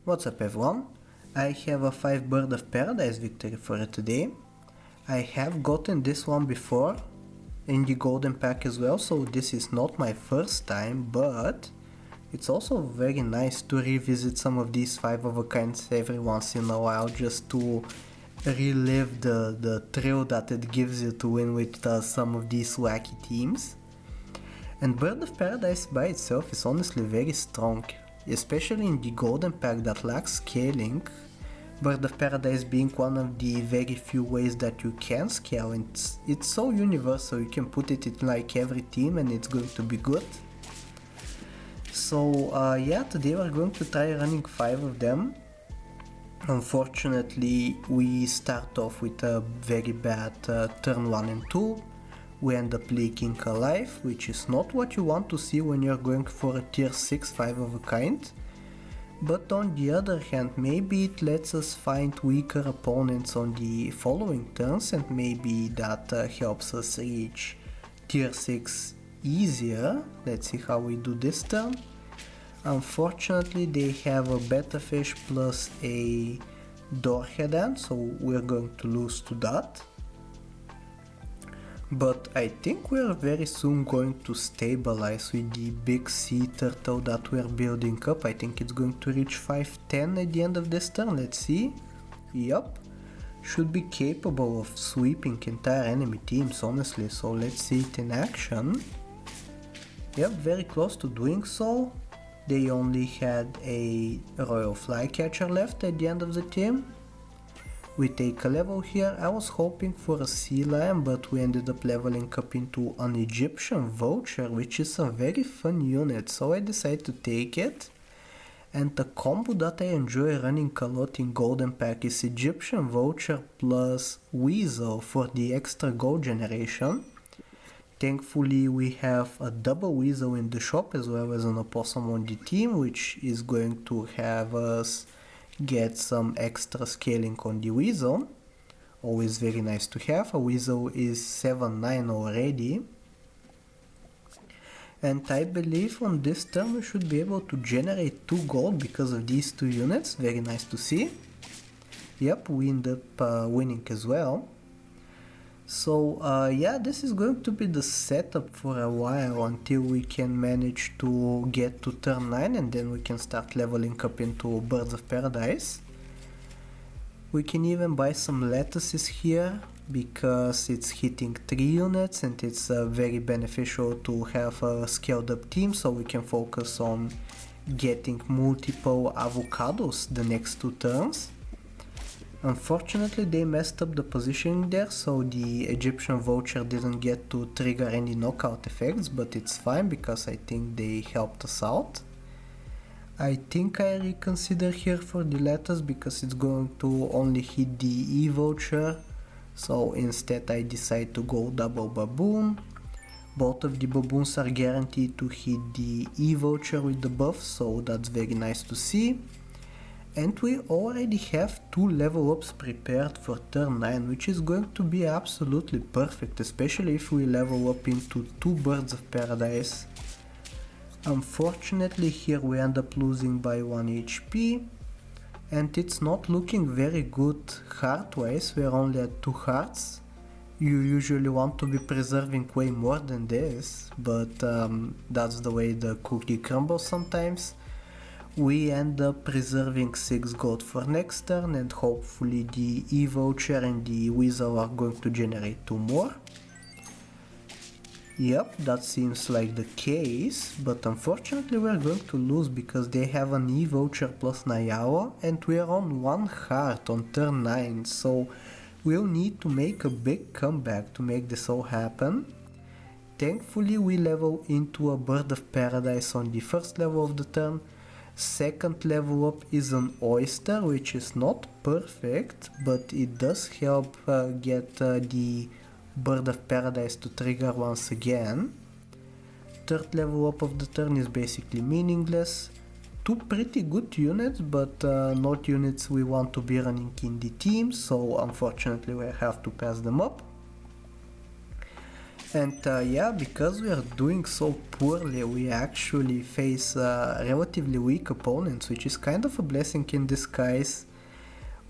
What's up everyone? I have a 5 Bird of Paradise victory for today. I have gotten this one before in the golden pack as well, so this is not my first time, but it's also very nice to revisit some of these 5 of a kinds every once in a while just to relive the thrill that it gives you to win with some of these wacky teams. And Bird of Paradise by itself is honestly very strong, especially in the golden pack that lacks scaling. Bird of Paradise being one of the very few ways that you can scale, and it's so universal, you can put it in like every team and it's going to be good. So yeah, today we're going to try running 5 of them. Unfortunately we start off with a very bad turn 1 and 2. We end up leaking a life, which is not what you want to see when you're going for a tier 6 5 of a kind. But on the other hand, maybe it lets us find weaker opponents on the following turns, and maybe that helps us reach tier 6 easier. Let's see how we do this turn. Unfortunately they have a betta fish plus a door head, so we're going to lose to that. But I think we're very soon going to stabilize with the big sea turtle that we're building up. I think it's going to reach 510 at the end of this turn, let's see. Yup, should be capable of sweeping entire enemy teams honestly, so let's see it in action. Yep, very close to doing so. They only had a royal flycatcher left at the end of the team. We take a level here. I was hoping for a sea lion, but we ended up leveling up into an Egyptian vulture, which is a very fun unit, so I decided to take it. And the combo that I enjoy running a lot in golden pack is Egyptian vulture plus weasel for the extra gold generation. Thankfully we have a double weasel in the shop as well as an opossum on the team, which is going to have us get some extra scaling on the weasel. Always very nice to have. A weasel is 7-9 already. And I believe on this turn we should be able to generate 2 gold because of these 2 units. Very nice to see. Yep, we end up winning as well. So yeah, this is going to be the setup for a while until we can manage to get to turn 9, and then we can start leveling up into Birds of Paradise. We can even buy some lettuces here because it's hitting 3 units and it's very beneficial to have a scaled up team, so we can focus on getting multiple avocados the next 2 turns. Unfortunately they messed up the positioning there, so the Egyptian vulture didn't get to trigger any knockout effects, but it's fine because I think they helped us out. I think I reconsider here for the lettuce because it's going to only hit the E vulture, so instead I decide to go double baboon. Both of the baboons are guaranteed to hit the E vulture with the buff, so that's very nice to see. And we already have 2 level ups prepared for turn 9, which is going to be absolutely perfect, especially if we level up into 2 Birds of Paradise. Unfortunately here we end up losing by 1 HP, and it's not looking very good heart wise. We're only at 2 hearts. You usually want to be preserving way more than this, but that's the way the cookie crumbles sometimes. We end up preserving 6 gold for next turn, and hopefully the E vulture and the weasel are going to generate 2 more. Yep, that seems like the case, but unfortunately we're going to lose because they have an E vulture plus Nayawa and we are on 1 heart on turn 9, so we'll need to make a big comeback to make this all happen. Thankfully we level into a Bird of Paradise on the first level of the turn. Second level up is an oyster, which is not perfect, but it does help get the Bird of Paradise to trigger once again. Third level up of the turn is basically meaningless. 2 pretty good units, but not units we want to be running in the team, so unfortunately we have to pass them up. And yeah, because we are doing so poorly, we actually face relatively weak opponents, which is kind of a blessing in disguise.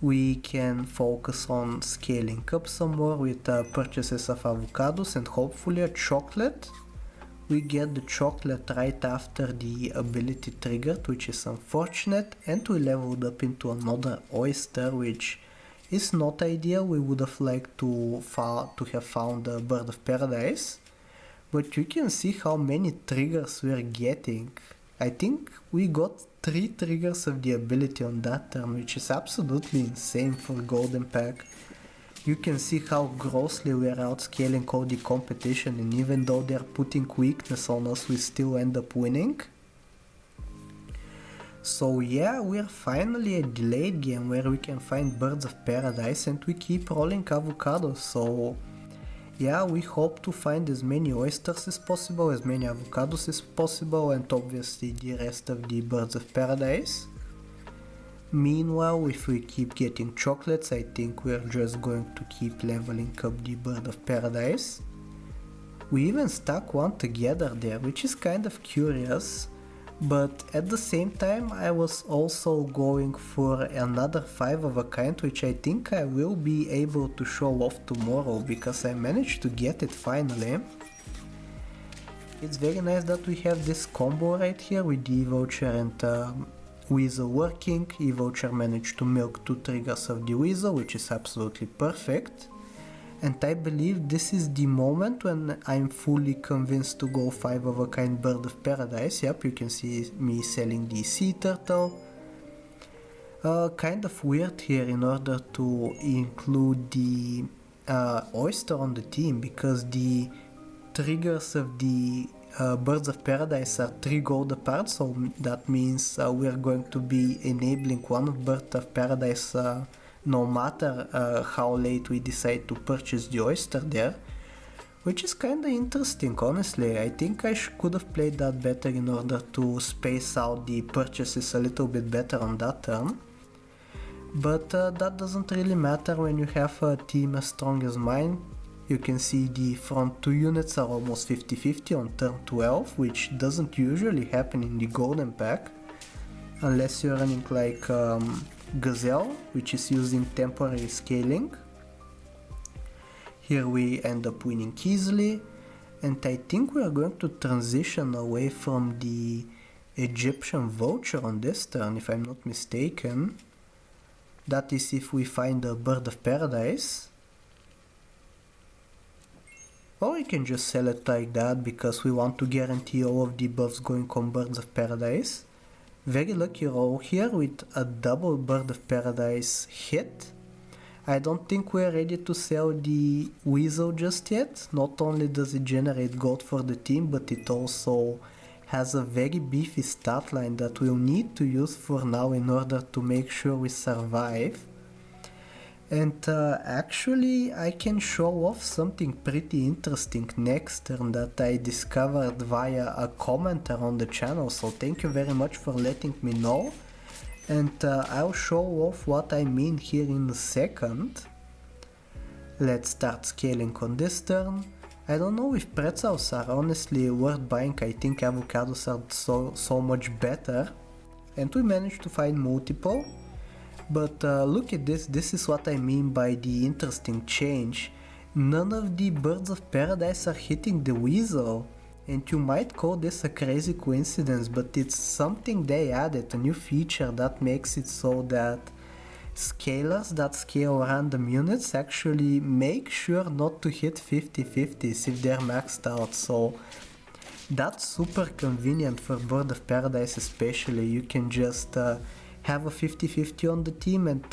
We can focus on scaling up some more with purchases of avocados and hopefully a chocolate. We get the chocolate right after the ability triggered, which is unfortunate, and we leveled up into another oyster, which is not ideal. We would have liked to have found a bird of paradise, but you can see how many triggers we're getting. I think we got 3 triggers of the ability on that turn, which is absolutely insane for golden pack. You can see how grossly we are outscaling all the competition, and even though they are putting weakness on us, we still end up winning. So yeah, we are finally at the late game where we can find birds of paradise and we keep rolling avocados. So yeah, we hope to find as many oysters as possible, as many avocados as possible, and obviously the rest of the birds of paradise. Meanwhile, if we keep getting chocolates, I think we're just going to keep leveling up the bird of paradise. We even stuck one together there, which is kind of curious, but at the same time I was also going for another 5 of a kind, which I think I will be able to show off tomorrow because I managed to get it finally. It's very nice that we have this combo right here with the E-Voucher and Weasel working. E-Voucher managed to milk 2 triggers of the Weasel, which is absolutely perfect. And I believe this is the moment when I'm fully convinced to go 5 of a kind bird of paradise. Yep, you can see me selling the sea turtle. Kind of weird here in order to include the oyster on the team, because the triggers of the birds of paradise are 3 gold apart, so that means we are going to be enabling one bird of paradise no matter how late we decide to purchase the oyster there, which is kinda interesting, honestly. I think I could have played that better in order to space out the purchases a little bit better on that turn. But that doesn't really matter when you have a team as strong as mine. You can see the front 2 units are almost 50-50 on turn 12, which doesn't usually happen in the golden pack, unless you're running like Gazelle, which is using temporary scaling. Here we end up winning easily, and I think we are going to transition away from the Egyptian voucher on this turn, if I'm not mistaken. That is if we find a bird of paradise. Or we can just sell it like that because we want to guarantee all of the buffs going on birds of paradise. Very lucky roll here with a double bird of paradise hit. I don't think we're ready to sell the Weasel just yet. Not only does it generate gold for the team, but it also has a very beefy stat line that we'll need to use for now in order to make sure we survive. And actually I can show off something pretty interesting next turn that I discovered via a commenter on the channel, so thank you very much for letting me know. And I'll show off what I mean here in a second. Let's start scaling on this turn. I don't know if pretzels are honestly worth buying. I think avocados are so much better. And we managed to find multiple. But look at this, this is what I mean by the interesting change. None of the birds of paradise are hitting the Weasel. And you might call this a crazy coincidence, but it's something they added, a new feature that makes it so that scalers that scale random units actually make sure not to hit 50-50s if they're maxed out. So that's super convenient for bird of paradise especially. You can just have a 50-50 on the team and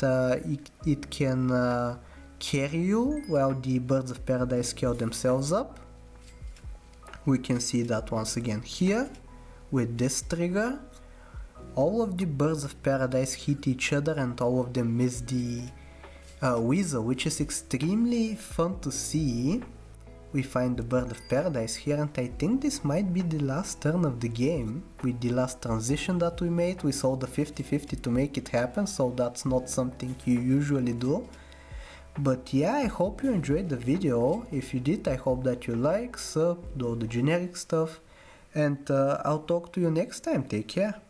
it can carry you while the birds of paradise scale themselves up. We can see that once again here with this trigger. All of the birds of paradise hit each other and all of them miss the Weasel, which is extremely fun to see. We find the bird of paradise here, and I think this might be the last turn of the game. With the last transition that we made, we saw the 50-50 to make it happen, so that's not something you usually do. But yeah, I hope you enjoyed the video. If you did, I hope that you like, sub, do all the generic stuff, and I'll talk to you next time. Take care.